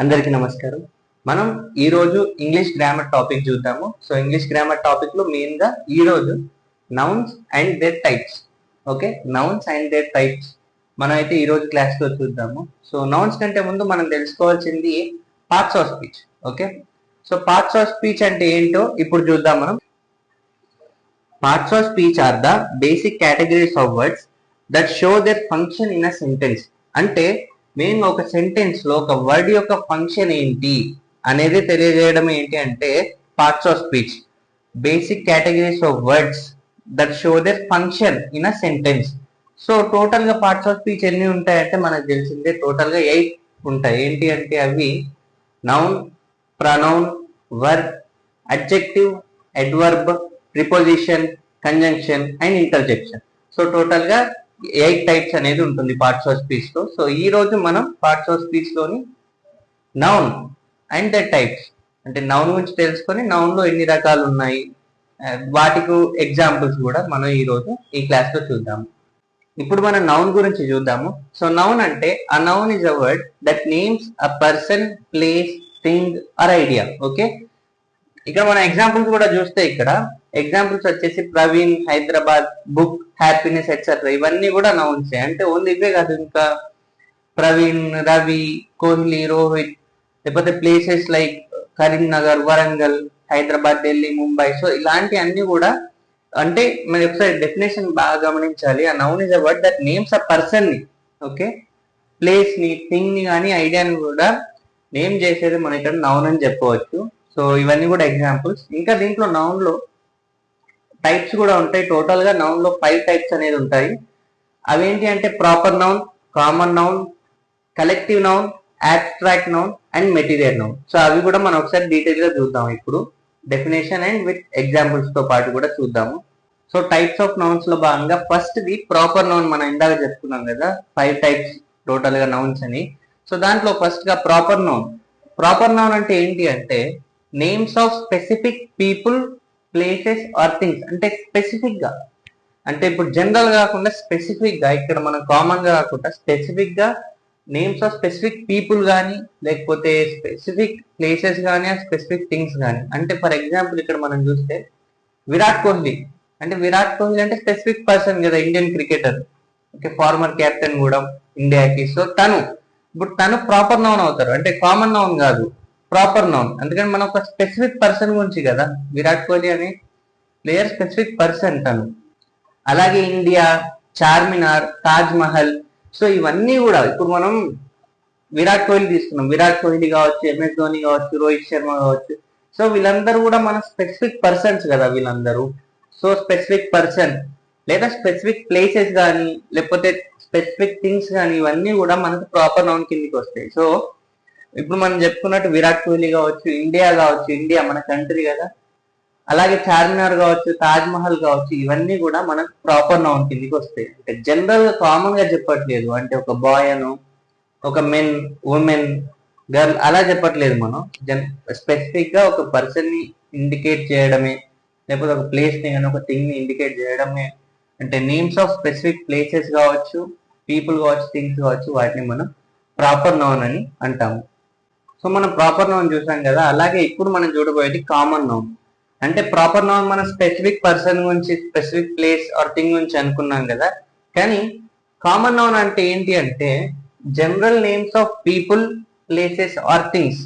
అందరికీ నమస్కారం. మనం ఈ రోజు ఇంగ్లీష్ గ్రామర్ టాపిక్ చూద్దాము. సో ఇంగ్లీష్ గ్రామర్ టాపిక్ లో మెయిన్ గా ఈ రోజు nouns and their types. Okay, nouns and their types మనం అయితే ఈ రోజు క్లాస్ లో చూద్దాము. సో నౌన్స్ కంటే ముందు మనం తెలుసుకోవాల్సింది parts of speech. Okay, so parts of speech అంటే ఏంటో ఇప్పుడు చూద్దాం మనం. Parts of speech are the basic categories of words that show their function in a sentence. అంటే మెయిన్ ఒక సెంటెన్స్ లో ఒక వర్డ్ యొక్క ఫంక్షన్ ఏంటి అనేది తెలియజేయడం ఏంటి అంటే parts of speech. Basic categories of words that show their function in a sentence. So total గా పార్ట్స్ ఆఫ్ స్పీచ్ ఎన్ని ఉంటాయంటే మనకు తెలిసిందే టోటల్ గా 8 ఉంటాయి. ఏంటి అంటే అవి noun, pronoun, verb, adjective, adverb, preposition, conjunction and interjection. So total గా 8 టైప్స్ అనేది ఉంటుంది పార్ట్స్ ఆఫ్ స్పీచ్ లో. సో ఈ రోజు మనం పార్ట్స్ ఆఫ్ స్పీచ్ లోని నౌన్ అండ్ ద టైప్స్ అంటే నౌన్ గురించి తెలుసుకొని నౌన్ లో ఎన్ని రకాలు ఉన్నాయి వాటికి ఎగ్జాంపుల్స్ కూడా మనం ఈ రోజు ఈ క్లాస్ లో చూద్దాము. ఇప్పుడు మనం నౌన్ గురించి చూద్దాము. సో నౌన్ అంటే a noun is a word that names a person, place, thing or idea. Okay, ఇక్కడ మన ఎగ్జాంపుల్స్ కూడా చూస్తే ఇక్కడ ఎగ్జాంపుల్స్ వచ్చేసి Praveen, Hyderabad, book, happiness etcetera ఇవన్నీ కూడా నౌన్స్. అంటే ఓన్లీ ఇవే కాదు, ఇంకా ప్రవీణ్, రవి, కోహ్లీ, రోహిత్, లేకపోతే places like Karimnagar, Warangal, Hyderabad, Delhi, Mumbai. So ఇలాంటి అన్ని కూడా అంటే మీరు ఒకసారి డెఫినేషన్ బాగా గమనించాలి. ఆ noun is a word that names a person ని, ఓకే, ప్లేస్ ని, థింగ్ ని కానీ ఐడియాని కూడా నేమ్ చేసేది మనం ఇక్కడ నౌన్ అని చెప్పవచ్చు. సో ఇవన్నీ కూడా ఎగ్జాంపుల్స్. ఇంకా దీంట్లో నౌన్ లో టైప్స్ కూడా ఉంటాయి. టోటల్ గా నౌన్ లో 5 టైప్స్ అనేది ఉంటాయి. అవేంటి అంటే proper noun, common noun, collective noun, abstract noun and material noun. So అవి కూడా మనం ఒకసారి డీటెయిల్ గా చూద్దాం. ఇప్పుడు డెఫినేషన్ అండ్ విత్ ఎగ్జాంపుల్స్ తో పాటు కూడా చూద్దాము. సో టైప్స్ ఆఫ్ నౌన్స్ లో భాగంగా ఫస్ట్ ది ప్రాపర్ నౌన్. మనం ఇందాక చెప్పుకున్నాం కదా 5 టైప్స్ టోటల్ గా నౌన్స్ అని. సో దాంట్లో ఫస్ట్ గా ప్రాపర్ నౌన్. ప్రాపర్ నౌన్ అంటే ఏంటి అంటే names of specific people, places or things. అంటే స్పెసిఫిక్ గా, అంటే ఇప్పుడు జనరల్ కాకుండా స్పెసిఫిక్ గా, ఇక్కడ మనం కామన్ గా కాకుండా స్పెసిఫిక్ గా నేమ్స్ ఆఫ్ స్పెసిఫిక్ పీపుల్ కానీ లేకపోతే స్పెసిఫిక్ ప్లేసెస్ కానీ స్పెసిఫిక్ థింగ్స్ కానీ. అంటే ఫర్ ఎగ్జాంపుల్ ఇక్కడ మనం చూస్తే విరాట్ కోహ్లీ. అంటే విరాట్ కోహ్లీ అంటే స్పెసిఫిక్ పర్సన్ కదా, Indian cricketer, okay, former captain కూడా ఇండియాకి. సో ఇప్పుడు తను ప్రాపర్ నౌన్ అవుతారు. అంటే కామన్ నౌన్ కాదు, ప్రాపర్ నౌన్. అందుకని మనం ఒక స్పెసిఫిక్ పర్సన్ గురించి కదా, విరాట్ కోహ్లీ అనే ప్లేయర్ స్పెసిఫిక్ పర్సన్ తను. అలాగే ఇండియా, చార్మినార్, తాజ్ మహల్. సో ఇవన్నీ కూడా ఇప్పుడు మనం విరాట్ కోహ్లీ తీసుకున్నాం. విరాట్ కోహ్లీ కావచ్చు, ఎంఎస్ ధోని కావచ్చు, రోహిత్ శర్మ కావచ్చు. సో వీళ్ళందరూ కూడా మన స్పెసిఫిక్ పర్సన్స్ కదా వీళ్ళందరూ. సో స్పెసిఫిక్ పర్సన్ లేదా స్పెసిఫిక్ ప్లేసెస్ కానీ లేకపోతే స్పెసిఫిక్ థింగ్స్ కానీ ఇవన్నీ కూడా మనకు ప్రాపర్ నౌన్ కిందికి వస్తాయి. సో ఇప్పుడు మనం చెప్పుకున్నట్టు విరాట్ కోహ్లీ కావచ్చు, ఇండియా కావచ్చు, ఇండియా మన కంట్రీ కదా, అలాగే చార్మినార్ కావచ్చు, తాజ్ మహల్ కావచ్చు, ఇవన్నీ కూడా మనకు ప్రాపర్ నౌన్ కిందికి వస్తాయి. అంటే జనరల్ కామన్ గా చెప్పట్లేదు. అంటే ఒక బాయ్ అను, ఒక మెన్, ఉమెన్, గర్ల్ అలా చెప్పట్లేదు మనం. స్పెసిఫిక్ గా ఒక పర్సన్ ని ఇండికేట్ చేయడమే, లేకపోతే ఒక ప్లేస్ ని కానీ ఒక థింగ్ ని ఇండికేట్ చేయడమే. అంటే నేమ్స్ ఆఫ్ స్పెసిఫిక్ ప్లేసెస్ కావచ్చు, పీపుల్ కావచ్చు, థింగ్స్ కావచ్చు, వాటిని మనం ప్రాపర్ నౌన్ అని అంటాము. సో మనం ప్రాపర్ నౌన్ చూసాం కదా, అలాగే ఇప్పుడు మనం చూడబోయేది కామన్ నౌన్. అంటే ప్రాపర్ నౌన్ మనం స్పెసిఫిక్ పర్సన్ గురించి, స్పెసిఫిక్ ప్లేస్ ఆర్ థింగ్ గురించి అనుకున్నాం కదా, కానీ కామన్ నౌన్ అంటే ఏంటి అంటే general names of people, places or things.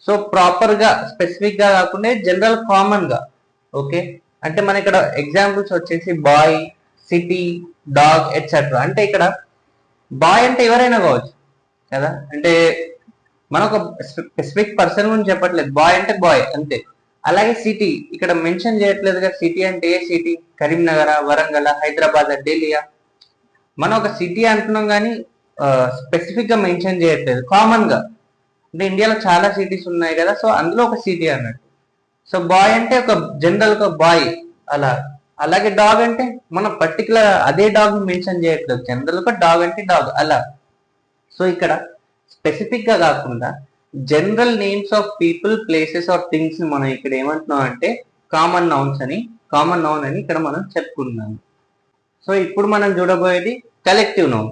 So proper గా స్పెసిఫిక్ గా కాకుండా జనరల్ కామన్ గా. ఓకే, అంటే మన ఇక్కడ ఎగ్జాంపుల్స్ వచ్చేసి బాయ్, సిటీ, డాగ్ ఎట్సెట్రా. అంటే ఇక్కడ బాయ్ అంటే ఎవరైనా కావచ్చు కదా, అంటే మనం ఒక స్పెసిఫిక్ పర్సన్ గురించి చెప్పట్లేదు. బాయ్ అంటే బాయ్ అంతే. అలాగే సిటీ ఇక్కడ మెన్షన్ చేయట్లేదు కదా, సిటీ అంటే ఏ సిటీ, కరీంనగర్, వరంగల్, హైదరాబాద్, ఢిల్లీయా. మనం ఒక సిటీ అంటున్నాం కానీ స్పెసిఫిక్ గా మెన్షన్ చేయట్లేదు, కామన్ గా. అంటే ఇండియాలో చాలా సిటీస్ ఉన్నాయి కదా, సో అందులో ఒక సిటీ అన్నట్టు. సో బాయ్ అంటే ఒక జనరల్ గా బాయ్ అలా. అలాగే డాగ్ అంటే మనం పర్టికులర్ అదే డాగ్ మెన్షన్ చేయట్లేదు, జనరల్ గా డాగ్ అంటే డాగ్ అలా. సో ఇక్కడ స్పెసిఫిక్ గా కాకుండా general names of people, places or things ని మనం ఇక్కడ ఏమంటున్నాం అంటే కామన్ నౌన్స్ అని, కామన్ నౌన్ అని ఇక్కడ మనం చెప్పుకున్నాము. సో ఇప్పుడు మనం చూడబోయేది collective noun.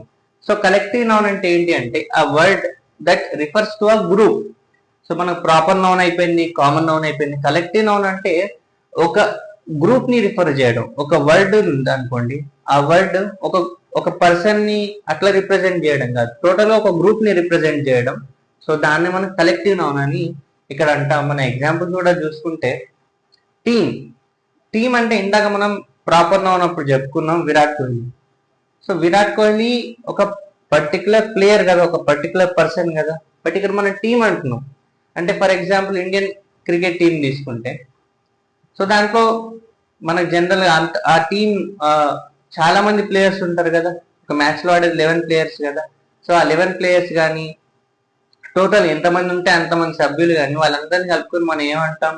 So collective noun అంటే ఏంటి అంటే ఆ word that refers to a group. So మనకు ప్రాపర్ నౌన్ అయిపోయింది, కామన్ నౌన్ అయిపోయింది. కలెక్టివ్ నౌన్ అంటే ఒక గ్రూప్ ని రిఫర్ చేయడం. ఒక వర్డ్ ఉంది అనుకోండి, ఆ వర్డ్ ఒక ఒక పర్సన్ ని అట్లా రిప్రజెంట్ చేయడం కాదు, టోటల్ గా ఒక గ్రూప్ ని రిప్రజెంట్ చేయడం. సో దాన్ని మనం కలెక్టివ్ నౌన్ అని ఇక్కడ అంటాం. మన ఎగ్జాంపుల్ కూడా చూసుకుంటే టీమ్. టీమ్ అంటే ఇందాక మనం ప్రాపర్ నౌన్ అప్పుడు చెప్పుకున్నాం విరాట్ కోహ్లీ. సో విరాట్ కోహ్లీ ఒక పర్టికులర్ ప్లేయర్ కదా, ఒక పర్టికులర్ పర్సన్ కదా, బట్ ఇక్కడ మనం టీం అంటున్నాం. అంటే for example Indian cricket team తీసుకుంటే, సో దాంట్లో మనకు జనరల్ గా ఆ టీం చాలా మంది ప్లేయర్స్ ఉంటారు కదా, ఒక మ్యాచ్ లో ఆడేది 11 ప్లేయర్స్ కదా. సో ఆ 11 ప్లేయర్స్ కానీ టోటల్ ఎంతమంది ఉంటే అంతమంది సభ్యులు కానీ వాళ్ళందరినీ కలుపుకొని మనం ఏమంటాం,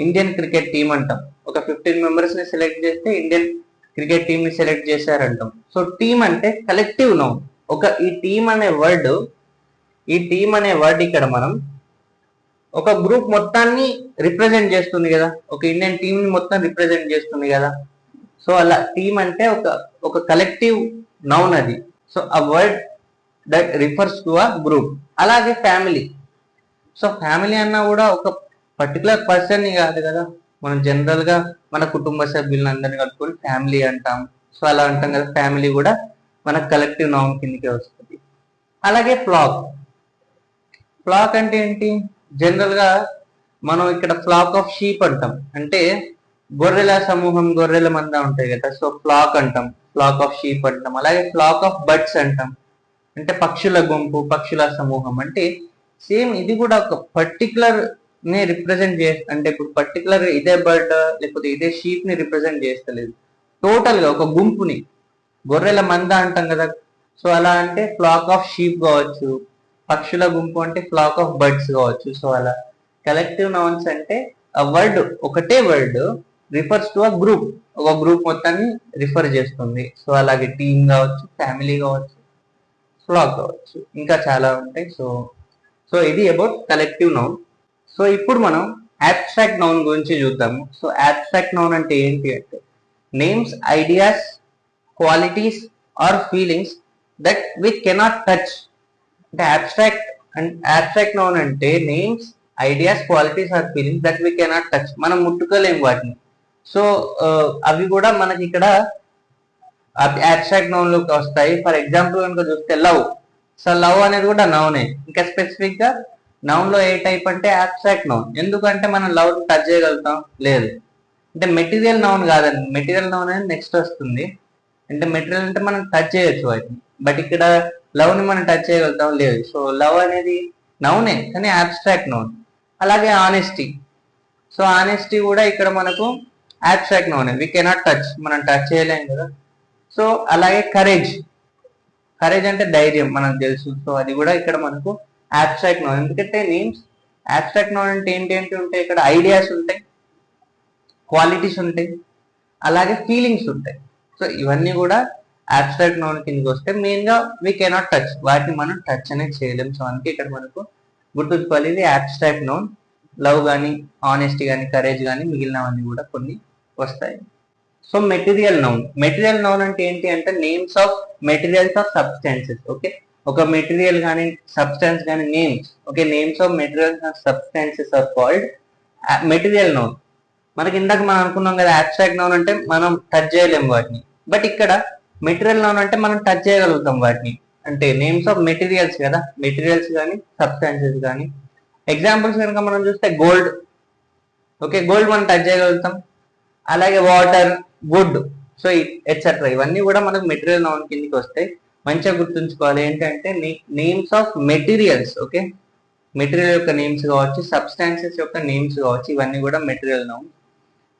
ఇండియన్ క్రికెట్ టీం అంటాం. ఒక 15 మెంబర్స్ ని సెలెక్ట్ చేస్తే ఇండియన్ క్రికెట్ టీం ని సెలెక్ట్ చేశారంటాం. సో టీం అంటే కలెక్టివ్ నౌన్. ఈ టీం అనే వర్డ్ ఇక్కడ మనం ఒక గ్రూప్ మొత్తాన్ని రిప్రజెంట్ చేస్తుంది కదా, ఒక ఇండియన్ టీం ని మొత్తం రిప్రజెంట్ చేస్తుంది కదా. సో అలా టీం అంటే ఒక కలెక్టివ్ నౌన్ అది. సో ఆ word that refers to a group. అలాగే ఫ్యామిలీ. సో ఫ్యామిలీ అన్నా కూడా ఒక పర్టికులర్ పర్సన్ ని కాదు కదా, మనం జనరల్ గా మన కుటుంబ సభ్యులను అందరినీ కలుపుకొని ఫ్యామిలీ అంటాం. సో అలా అంటాం కదా, ఫ్యామిలీ కూడా మన కలెక్టివ్ నౌన్ కిందకే వస్తుంది. అలాగే ఫ్లాక్. ఫ్లాక్ అంటే ఏంటి, జనరల్ గా మనం ఇక్కడ ఫ్లాక్ ఆఫ్ షీప్ అంటాం. అంటే గొర్రెల సమూహం, గొర్రెల మంద ఉంటాయి కదా, సో ఫ్లాక్ అంటాం, ఫ్లాక్ ఆఫ్ షీప్ అంటాం. అలాగే ఫ్లాక్ ఆఫ్ బర్డ్స్ అంటాం, అంటే పక్షుల గుంపు, పక్షుల సమూహం. అంటే సేమ్ ఇది కూడా ఒక పర్టికులర్ ని రిప్రజెంట్ అంటే ఇప్పుడు పర్టికులర్ ఇదే బర్డ్ లేకపోతే ఇదే షీప్ ని రిప్రజెంట్ చేస్తలేదు, టోటల్ గా ఒక గుంపుని, గొర్రెల మంద అంటాం కదా. సో అలా అంటే ఫ్లాక్ ఆఫ్ షీప్ కావచ్చు, పక్షుల గుంపు అంటే ఫ్లాక్ ఆఫ్ బర్డ్స్ కావచ్చు. సో అలా కలెక్టివ్ నౌన్స్ అంటే ఆ వర్డ్, ఒకటే word refers to a group, ఒక గ్రూప్ మొత్తాన్ని రిఫర్ చేస్తుంది. సో అలాగే టీమ్ కావచ్చు, ఫ్యామిలీ కావచ్చు, ఫ్లాక్ కావచ్చు, ఇంకా చాలా ఉంటాయి. సో ఇది అబౌట్ కలెక్టివ్ నౌన్. సో ఇప్పుడు మనం అబ్స్ట్రాక్ట్ నౌన్ గురించి చూద్దాము. సో అబ్స్ట్రాక్ట్ నౌన్ అంటే ఏంటి అంటే names, ideas, qualities or feelings that we cannot touch. అంటే అబ్స్ట్రాక్ట్ నౌన్ అంటే names, ideas, qualities or feelings that we cannot touch. మనం ముట్టుకోలేము వాటిని. సో అవి కూడా మనకి ఇక్కడ అబ్స్ట్రాక్ట్ నౌన్ లోకి వస్తాయి. ఫర్ ఎగ్జాంపుల్ కనుక చూస్తే లవ్. సో లవ్ అనేది కూడా నౌనే. ఇంకా స్పెసిఫిక్ గా నౌన్ లో ఏ టైప్ అంటే అబ్స్ట్రాక్ట్ నౌన్. ఎందుకంటే మనం లవ్ టచ్ చేయగలుగుతాం? లేదు. అంటే మెటీరియల్ నౌన్ కాదండి, మెటీరియల్ నౌన్ అనేది నెక్స్ట్ వస్తుంది. అంటే మెటీరియల్ అంటే మనం టచ్ చేయొచ్చు వాటిని, బట్ ఇక్కడ లవ్ ని మనం టచ్ చేయగలుగుతాం? లేదు. సో లవ్ అనేది నౌనే కానీ అబ్స్ట్రాక్ట్ నౌన్. అలాగే ఆనెస్టీ. సో ఆనెస్టీ కూడా ఇక్కడ మనకు abstract noun, we cannot touch, మనం టచ్ చేయలేం కదా. సో అలాగే కరేజ్. కరేజ్ అంటే ధైర్యం, మనకు తెలుసు. సో అది కూడా ఇక్కడ మనకు అబ్స్ట్రాక్ట్ నౌన్. ఎందుకంటే నేమ్స్, అబ్స్ట్రాక్ట్ నౌన్ అంటే ఏంటి ఉంటాయి, ఇక్కడ ఐడియాస్ ఉంటాయి, క్వాలిటీస్ ఉంటాయి, అలాగే ఫీలింగ్స్ ఉంటాయి. సో ఇవన్నీ కూడా అబ్స్ట్రాక్ట్ నౌన్ కిందకి వస్తే మెయిన్ గా వి కెనాట్ టచ్, వాటిని మనం టచ్ అనేది చేయలేం. సో అందుకే ఇక్కడ మనకు గుర్తుంచుకోవాలి, ఇది అబ్స్ట్రాక్ట్ నౌన్. లవ్ కానీ, ఆనెస్టీ కానీ, కరేజ్ కానీ, మిగిలినవన్నీ కూడా కొన్ని వస్తాయి. So material noun. Material noun అంటే ఏంటి అంటే names of materials of substances. Okay, ఒక మెటీరియల్ కానీ, సబ్స్టాన్స్ కానీ, names. Okay, names of materials of substances are called material noun. మనకి ఇందాక మనం అనుకున్నాం కదా, అబ్స్ట్రాక్ట్ నౌన్ అంటే మనం టచ్ చేయలేము వాటిని, బట్ ఇక్కడ మెటీరియల్ నౌన్ అంటే మనం టచ్ చేయగలుగుతాం వాటిని. అంటే నేమ్స్ ఆఫ్ మెటీరియల్స్ కదా, మెటీరియల్స్ కానీ, సబ్స్టాన్సెస్ కానీ. ఎగ్జాంపుల్స్ కనుక మనం చూస్తే గోల్డ్. ఓకే, గోల్డ్ మనం టచ్ చేయగలుగుతాం. అలాగే వాటర్, వుడ్, సో ఎట్సెట్రా, ఇవన్నీ కూడా మనకు మెటీరియల్ నౌన్ కిందకి వస్తాయి. మంచిగా గుర్తుంచుకోవాలి ఏంటంటే names of materials. Okay, material యొక్క నేమ్స్ కావచ్చు, సబ్స్టాన్సెస్ యొక్క నేమ్స్ కావచ్చు, ఇవన్నీ కూడా మెటీరియల్ నౌన్,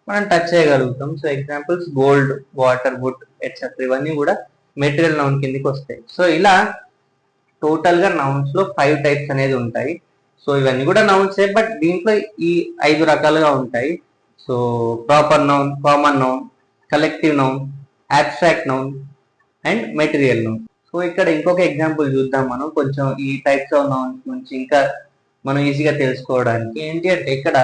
మనం టచ్ చేయగలుగుతాం. So examples gold, water, wood etcetera, ఇవన్నీ కూడా మెటీరియల్ నౌన్ కిందకి వస్తాయి. సో ఇలా టోటల్ గా నౌన్స్ లో 5 టైప్స్ అనేది ఉంటాయి. సో ఇవన్నీ కూడా నౌన్సే, బట్ దీంట్లో ఈ 5 రకాలుగా ఉంటాయి. So proper noun, common noun, collective noun, abstract noun and material noun. So ఇక్కడ ఇంకొక ఎగ్జాంపుల్ చూద్దాం మనం, కొంచెం ఈ టైప్స్ ఆఫ్ నౌన్స్ గురించి ఇంకా మనం ఈజీగా తెలుసుకోవడానికి. ఏంటి అంటే ఇక్కడ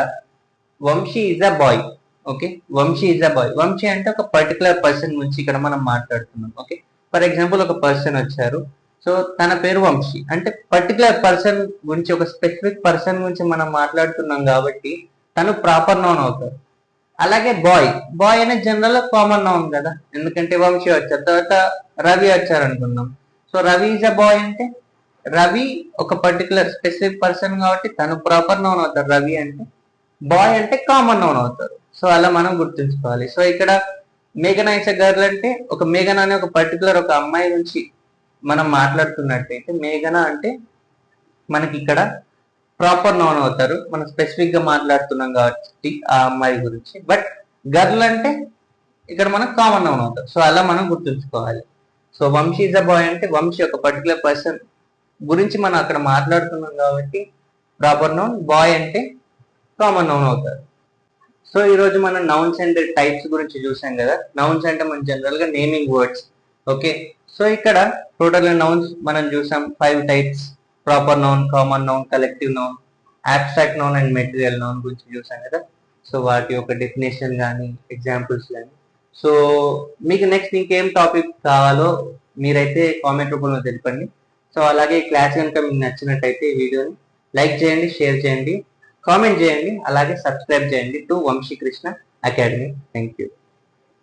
Vamshi is a boy. Okay, Vamshi is a boy. Vamshi అంటే ఒక పర్టికులర్ పర్సన్ గురించి ఇక్కడ మనం మాట్లాడుతున్నాం. ఓకే, ఫర్ ఎగ్జాంపుల్ ఒక పర్సన్ వచ్చారు, సో తన పేరు వంశీ. అంటే పర్టికులర్ పర్సన్ గురించి, ఒక స్పెసిఫిక్ పర్సన్ గురించి మనం మాట్లాడుతున్నాం కాబట్టి తను ప్రాపర్ నౌన్ అవుతారు. అలాగే బాయ్, బాయ్ అనేది జనరల్ గా కామన్ నౌన్ కదా, ఎందుకంటే వంశీ వచ్చారు, తర్వాత రవి వచ్చారు అనుకుందాం. So Ravi is a boy అంటే రవి ఒక పర్టికులర్ స్పెసిఫిక్ పర్సన్ కాబట్టి తను ప్రాపర్ నౌన్ అవుతారు రవి అంటే. బాయ్ అంటే కామన్ నౌన్ అవుతారు. సో అలా మనం గుర్తుంచుకోవాలి. సో ఇక్కడ మేఘనా ఇస్ అ గర్ల్ అంటే ఒక మేఘనా అనే ఒక పర్టికులర్ ఒక అమ్మాయి గురించి మనం మాట్లాడుతున్నట్టయితే మేఘనా అంటే మనకి ఇక్కడ ప్రాపర్ నౌన్ అవుతారు, మనం స్పెసిఫిక్ గా మాట్లాడుతున్నాం కాబట్టి ఆ అమ్మాయి గురించి. బట్ గర్ల్ అంటే ఇక్కడ మనకు కామన్ నౌన్ అవుతారు. సో అలా మనం గుర్తుంచుకోవాలి. So Vamshi is a boy అంటే వంశీ ఒక పర్టికులర్ పర్సన్ గురించి మనం అక్కడ మాట్లాడుతున్నాం కాబట్టి ప్రాపర్ నౌన్. బాయ్ అంటే కామన్ నౌన్ అవుతారు. సో ఈ రోజు మనం నౌన్స్ అండ్ టైప్స్ గురించి చూసాం కదా. నౌన్స్ అంటే మనం జనరల్ గా నేమింగ్ వర్డ్స్. ఓకే, సో ఇక్కడ టోటల్ నౌన్స్ మనం చూసాం 5 types: proper noun, common noun, collective noun, abstract noun and material noun గురించి చూసాం కదా. సో వాటి యొక్క డెఫినేషన్ కానీ ఎగ్జాంపుల్స్ కానీ. సో మీకు నెక్స్ట్ ఇంకేం టాపిక్ కావాలో మీరైతే కామెంట్ రూపంలో తెలపండి. సో అలాగే ఈ క్లాస్ కనుక మీకు నచ్చినట్టయితే ఈ వీడియోని లైక్ చేయండి, షేర్ చేయండి, కామెంట్ చేయండి, అలాగే సబ్స్క్రైబ్ చేయండి to Vamshi Krishna Academy. Thank you.